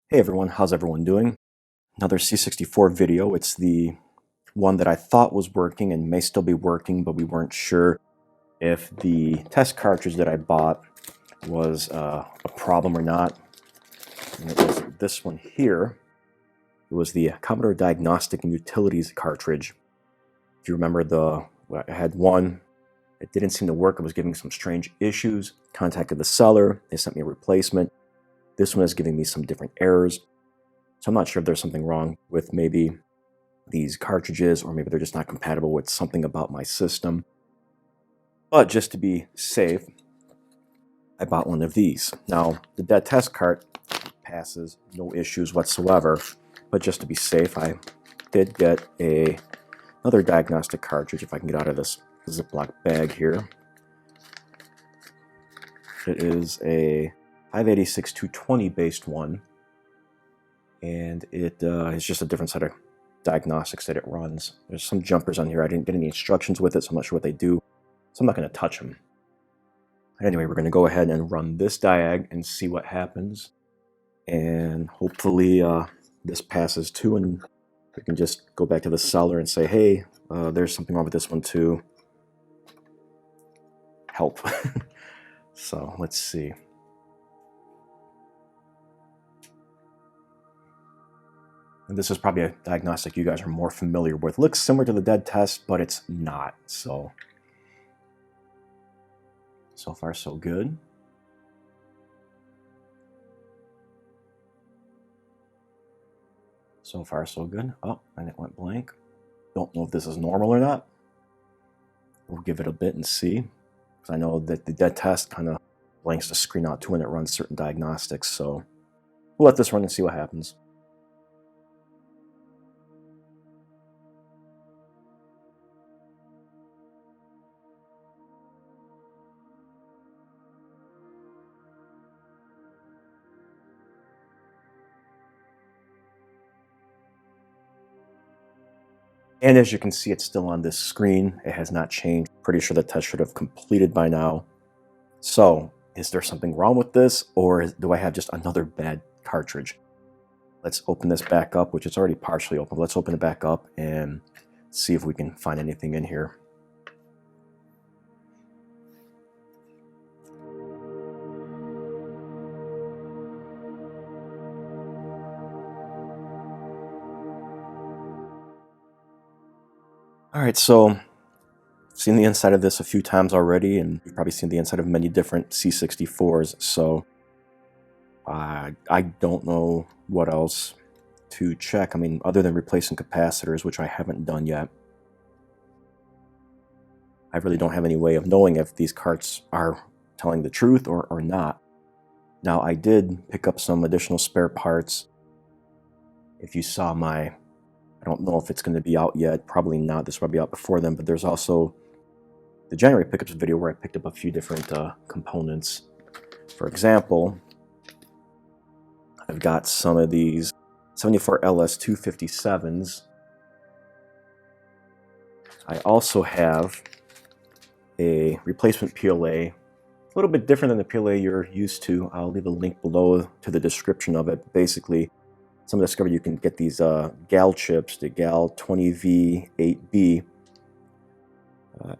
Hey everyone, how's everyone doing? Another C64 video. It's the one that I thought was working and may still be working, but we weren't sure if the test cartridge that I bought was a problem or not. And it was this one here. It was the Commodore Diagnostic and Utilities cartridge. If you remember, I had one. It didn't seem to work. It was giving some strange issues. Contacted the seller. They sent me a replacement. This one is giving me some different errors. So I'm not sure if there's something wrong with maybe these cartridges, or maybe they're just not compatible with something about my system. But just to be safe, I bought one of these. Now, the dead test cart passes, no issues whatsoever. But just to be safe, I did get another diagnostic cartridge, if I can get out of this Ziploc bag here. It is a 586-220 based one. And it is just a different set of diagnostics that it runs. There's some jumpers on here. I didn't get any instructions with it, so I'm not sure what they do. So I'm not going to touch them. But anyway, we're going to go ahead and run this diag and see what happens. And hopefully this passes too, and we can just go back to the seller and say, hey, there's something wrong with this one too. Help. So let's see. And this is probably a diagnostic you guys are more familiar with. Looks similar to the dead test, but it's not. So far so good. So far so good. Oh, and it went blank. Don't know if this is normal or not. We'll give it a bit and see. Because I know that the dead test kind of blanks the screen out too when it runs certain diagnostics. So we'll let this run and see what happens. And as you can see, it's still on this screen. It has not changed. Pretty sure the test should have completed by now. So, is there something wrong with this, or do I have just another bad cartridge? Let's open this back up, which is already partially open. Let's open it back up and see if we can find anything in here. All right, so I've seen the inside of this a few times already, and you've probably seen the inside of many different C64s, so I don't know what else to check. I mean, other than replacing capacitors, which I haven't done yet. I really don't have any way of knowing if these carts are telling the truth or not. Now, I did pick up some additional spare parts. If you saw I don't know if it's going to be out yet, probably not. This will be out before then, but there's also the January pickups video where I picked up a few different components. For example, I've got some of these 74 LS257s. I also have a replacement PLA, a little bit different than the PLA you're used to. I'll leave a link below to the description of it. Basically, some discovered you can get these GAL chips, the GAL 20V8B,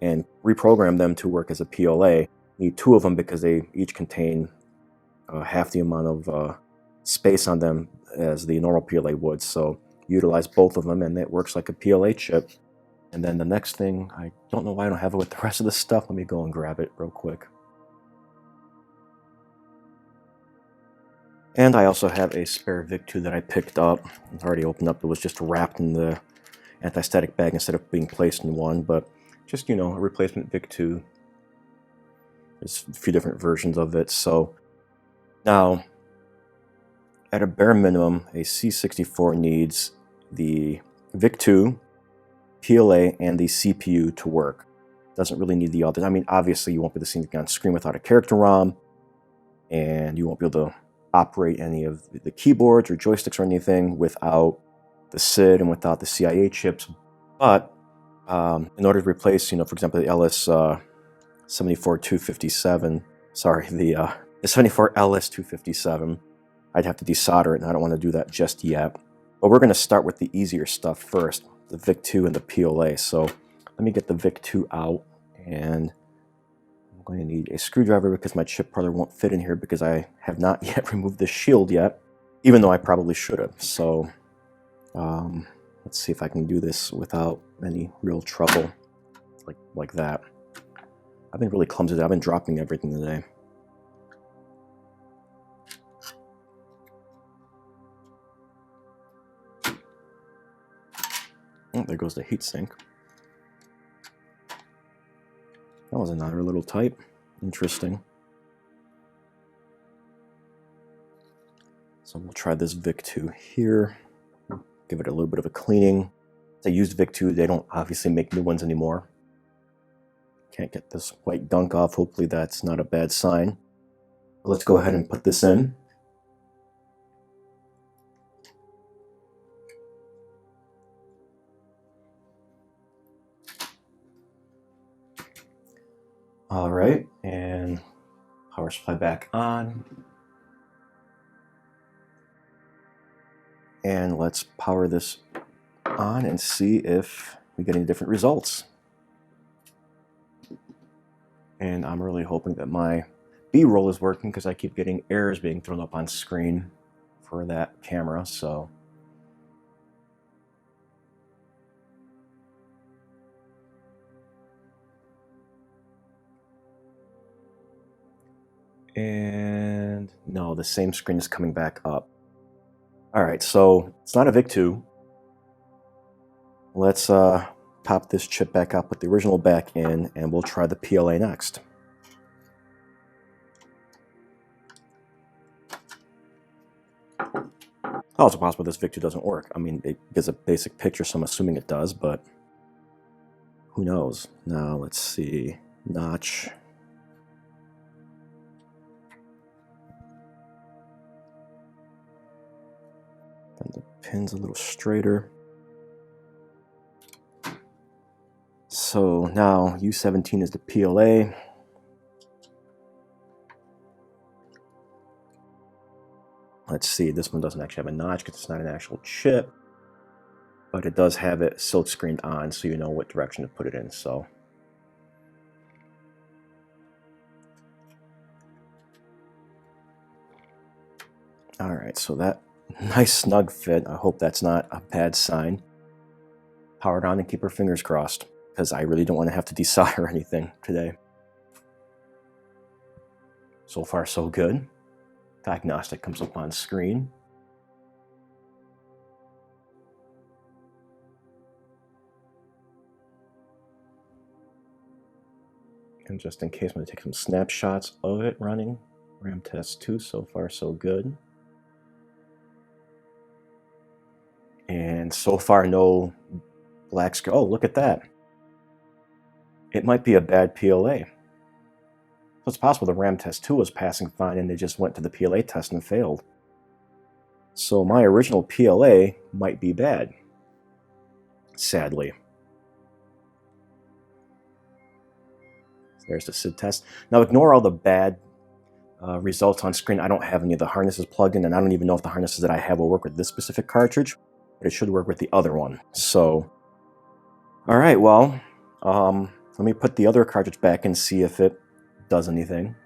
and reprogram them to work as a PLA. Need two of them because they each contain half the amount of space on them as the normal PLA would. So utilize both of them, and it works like a PLA chip. And then the next thing, I don't know why I don't have it with the rest of the stuff. Let me go and grab it real quick. And I also have a spare VIC-II that I picked up. It's already opened up. It was just wrapped in the anti-static bag instead of being placed in one. But just, you know, a replacement VIC-II. There's a few different versions of it. So now, at a bare minimum, a C64 needs the VIC-II, PLA, and the CPU to work. Doesn't really need the others. I mean, obviously, you won't be able to see anything on screen without a character ROM, and you won't be able to operate any of the keyboards or joysticks or anything without the SID and without the CIA chips. But in order to replace, you know, for example, the LS74 257, sorry, the 74 LS257, I'd have to desolder it, and I don't want to do that just yet. But we're going to start with the easier stuff first, the VIC-II and the PLA. So let me get the VIC-II out, and I'm going to need a screwdriver because my chip probably won't fit in here because I have not yet removed the shield yet, even though I probably should have. So let's see if I can do this without any real trouble, like that. I've been really clumsy. I've been dropping everything today. Oh, there goes the heatsink. That was another little type. Interesting. So we'll try this VIC-II here. Give it a little bit of a cleaning. They used VIC-II. They don't obviously make new ones anymore. Can't get this white gunk off. Hopefully that's not a bad sign. Let's go ahead and put this in. All right, and power supply back on. And let's power this on and see if we get any different results. And I'm really hoping that my B-roll is working because I keep getting errors being thrown up on screen for that camera, so. And no, the same screen is coming back up. All right, so it's not a VIC-II. Let's pop this chip back up, put the original back in, and we'll try the PLA next. Also possible this VIC-II doesn't work. I mean, it gives a basic picture, so I'm assuming it does, but who knows? Now, let's see. Notch. Bend the pins a little straighter. So now U17 is the PLA. Let's see, this one doesn't actually have a notch because it's not an actual chip, but it does have it silk screened on so you know what direction to put it in. So all right, so that nice snug fit. I hope that's not a bad sign. Power it on and keep our fingers crossed because I really don't want to have to desolder anything today. So far, so good. Diagnostic comes up on screen. And just in case, I'm going to take some snapshots of it running. RAM test 2, so far so good. And so far no black screen. Oh, look at that. It might be a bad PLA. So it's possible the RAM test 2 was passing fine and they just went to the PLA test and failed. So my original PLA might be bad, sadly. There's the SID test. Now ignore all the bad results on screen. I don't have any of the harnesses plugged in, and I don't even know if the harnesses that I have will work with this specific cartridge, but it should work with the other one. So, all right, well, let me put the other cartridge back and see if it does anything.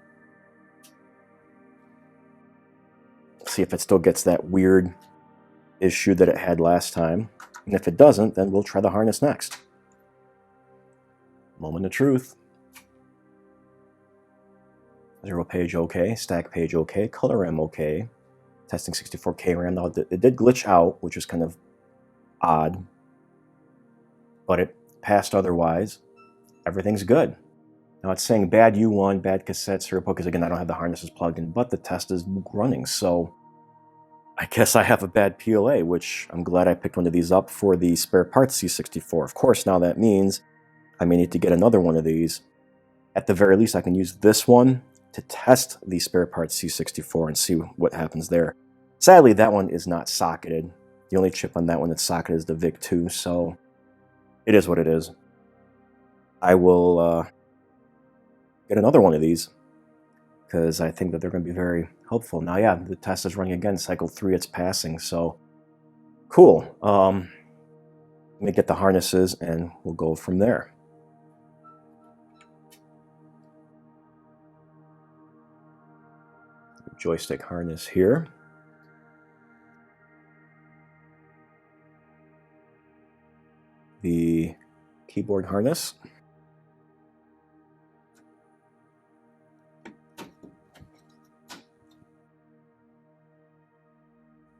See if it still gets that weird issue that it had last time. And if it doesn't, then we'll try the harness next. Moment of truth. 0 page okay, stack page okay, color RAM okay, testing 64K RAM. Now it did glitch out, which is kind of odd, but it passed otherwise. Everything's good. Now it's saying bad U1, bad cassette serial port, because again I don't have the harnesses plugged in, but the test is running, so I guess I have a bad PLA, which I'm glad I picked one of these up for the spare parts C64. Of course, now that means I may need to get another one of these. At the very least, I can use this one to test the spare parts C64 and see what happens there. Sadly, that one is not socketed. The only chip on that one that's socketed is the VIC-II, so it is what it is. I will get another one of these because I think that they're going to be very helpful. Now, yeah, the test is running again. Cycle 3, it's passing. So cool. Let me get the harnesses and we'll go from there. Joystick harness here. The keyboard harness.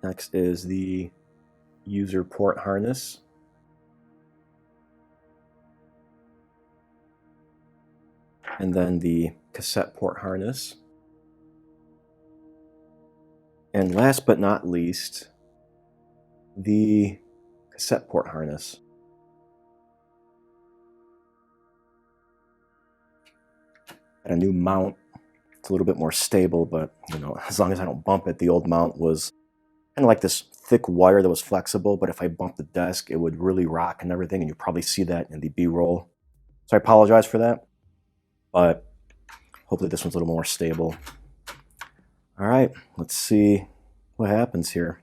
Next is the user port harness. And then the cassette port harness. And last but not least, the cassette port harness. Got a new mount. It's a little bit more stable, but you know, as long as I don't bump it. The old mount was kind of like this thick wire that was flexible, but if I bumped the desk, it would really rock and everything, and you probably see that in the B-roll. So I apologize for that, but hopefully this one's a little more stable. All right, let's see what happens here.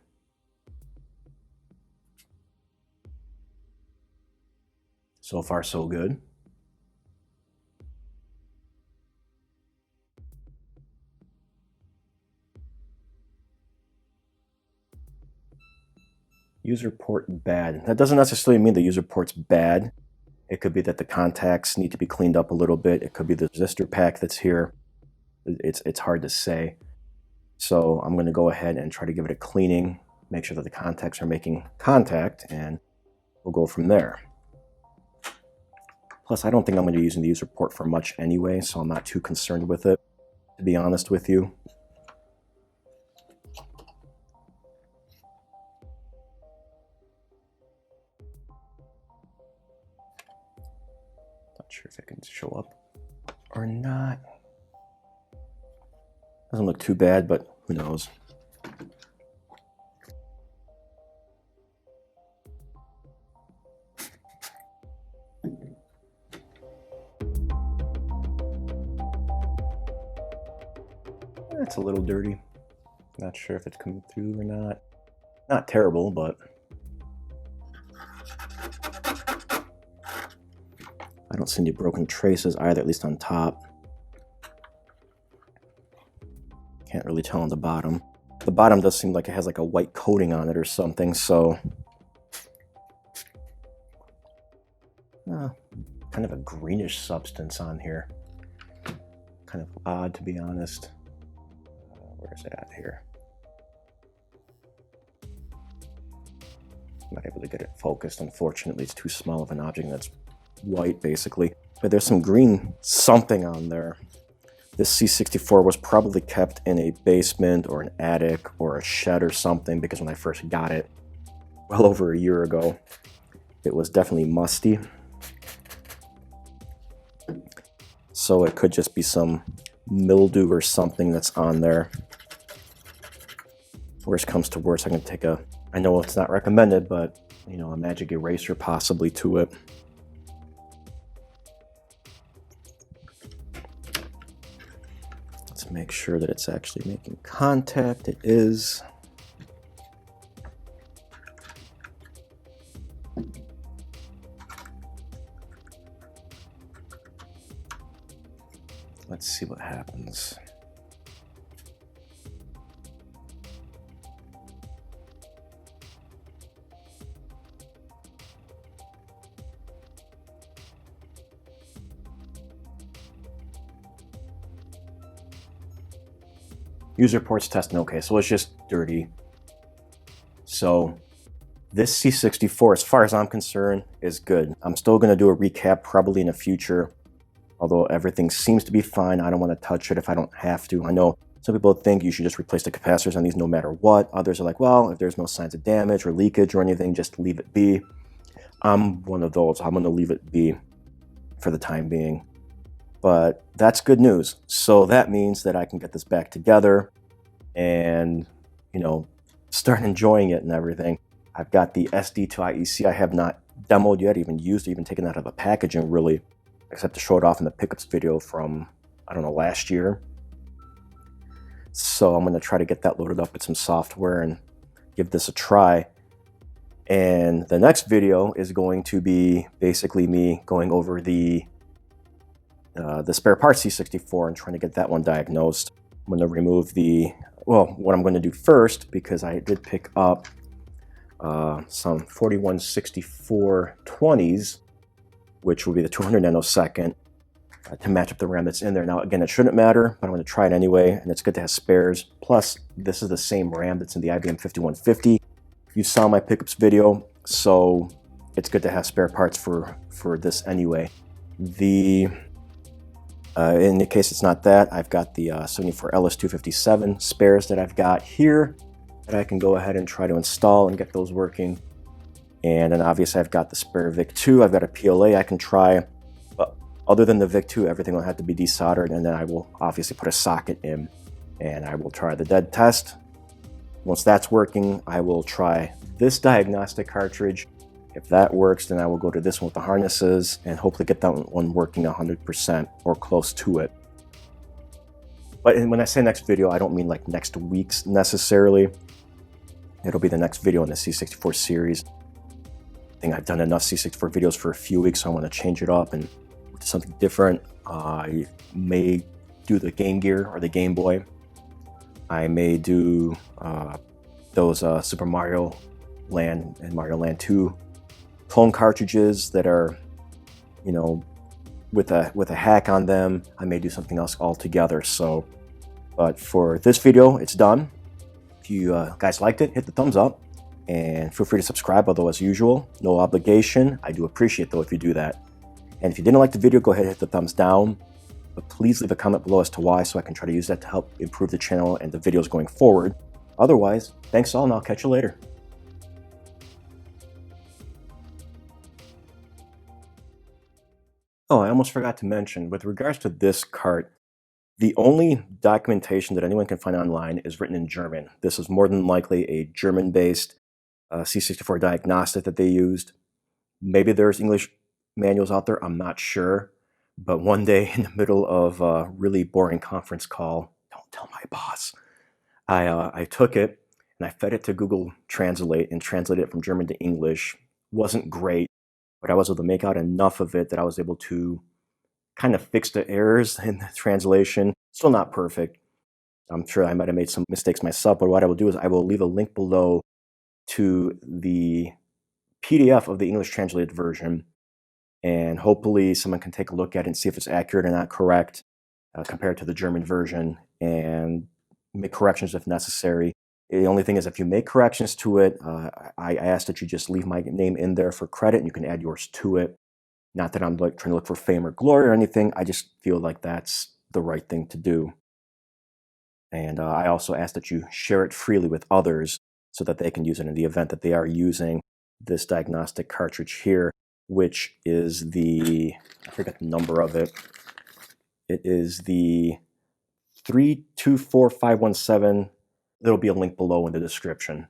So far, so good. User port bad. That doesn't necessarily mean the user port's bad. It could be that the contacts need to be cleaned up a little bit. It could be the resistor pack that's here. It's hard to say. So I'm going to go ahead and try to give it a cleaning, make sure that the contacts are making contact, and we'll go from there. Plus, I don't think I'm going to be using the user port for much anyway, so I'm not too concerned with it, to be honest with you. Not sure if it can show up or not. Doesn't look too bad, but who knows. It's a little dirty. Not sure if it's coming through or not. Not terrible, but I don't see any broken traces either, at least on top. Can't really tell on the bottom. The bottom does seem like it has like a white coating on it or something, so kind of a greenish substance on here. Kind of odd, to be honest. Where is it at here? I'm not able to get it focused. Unfortunately, it's too small of an object that's white, basically. But there's some green something on there. This C64 was probably kept in a basement or an attic or a shed or something, because when I first got it, well over a year ago, it was definitely musty. So it could just be some mildew or something that's on there. Worst comes to worst, I can take a, I know it's not recommended, but you know, a magic eraser possibly to it. Let's make sure that it's actually making contact. It is. Let's see what happens. User ports testing, okay, so it's just dirty. So this C64, as far as I'm concerned, is good. I'm still going to do a recap probably in the future, although everything seems to be fine. I don't want to touch it if I don't have to. I know some people think you should just replace the capacitors on these no matter what. Others are like, well, if there's no signs of damage or leakage or anything, just leave it be. I'm one of those. I'm going to leave it be for the time being. But that's good news. So that means that I can get this back together and, you know, start enjoying it and everything. I've got the SD to IEC I have not demoed yet, even used, even taken out of the packaging really, except to show it off in the pickups video from, I don't know, last year. So I'm going to try to get that loaded up with some software and give this a try. And the next video is going to be basically me going over the spare part C64 and trying to get that one diagnosed. I'm going to remove what I'm going to do first, because I did pick up some 416420s, which will be the 200 nanosecond, to match up the RAM that's in there. Now, again, it shouldn't matter, but I'm going to try it anyway, and it's good to have spares. Plus, this is the same RAM that's in the IBM 5150. You saw my pickups video, so it's good to have spare parts for this anyway. In the case it's not that, I've got the 74 LS257 spares that I've got here that I can go ahead and try to install and get those working. And then obviously I've got the spare VIC-II. I've got a PLA I can try. But other than the VIC-II, everything will have to be desoldered, and then I will obviously put a socket in and I will try the dead test. Once that's working, I will try this diagnostic cartridge. If that works, then I will go to this one with the harnesses and hopefully get that one working 100% or close to it. But when I say next video, I don't mean like next week's necessarily. It'll be the next video in the C64 series. I think I've done enough C64 videos for a few weeks, so I want to change it up and do something different. I may do the Game Gear or the Game Boy. I may do those Super Mario Land and Mario Land 2 clone cartridges that are, you know, with a hack on them. I may do something else altogether. So, but for this video, it's done. If you guys liked it, hit the thumbs up and feel free to subscribe. Although, as usual, no obligation. I do appreciate though if you do that. And if you didn't like the video, go ahead and hit the thumbs down. But please leave a comment below as to why, so I can try to use that to help improve the channel and the videos going forward. Otherwise, thanks all, and I'll catch you later. Oh, I almost forgot to mention, with regards to this cart, the only documentation that anyone can find online is written in German. This is more than likely a German-based C64 diagnostic that they used. Maybe there's English manuals out there, I'm not sure. But one day in the middle of a really boring conference call, don't tell my boss, I took it and I fed it to Google Translate and translated it from German to English. Wasn't great, but I was able to make out enough of it that I was able to kind of fix the errors in the translation. Still not perfect. I'm sure I might have made some mistakes myself, but what I will do is I will leave a link below to the PDF of the English translated version, and hopefully someone can take a look at it and see if it's accurate or not correct compared to the German version, and make corrections if necessary. The only thing is, if you make corrections to it, I ask that you just leave my name in there for credit, and you can add yours to it. Not that I'm like trying to look for fame or glory or anything. I just feel like that's the right thing to do. And I also ask that you share it freely with others so that they can use it in the event that they are using this diagnostic cartridge here, which is I forget the number of it. It is the 324517. There'll be a link below in the description.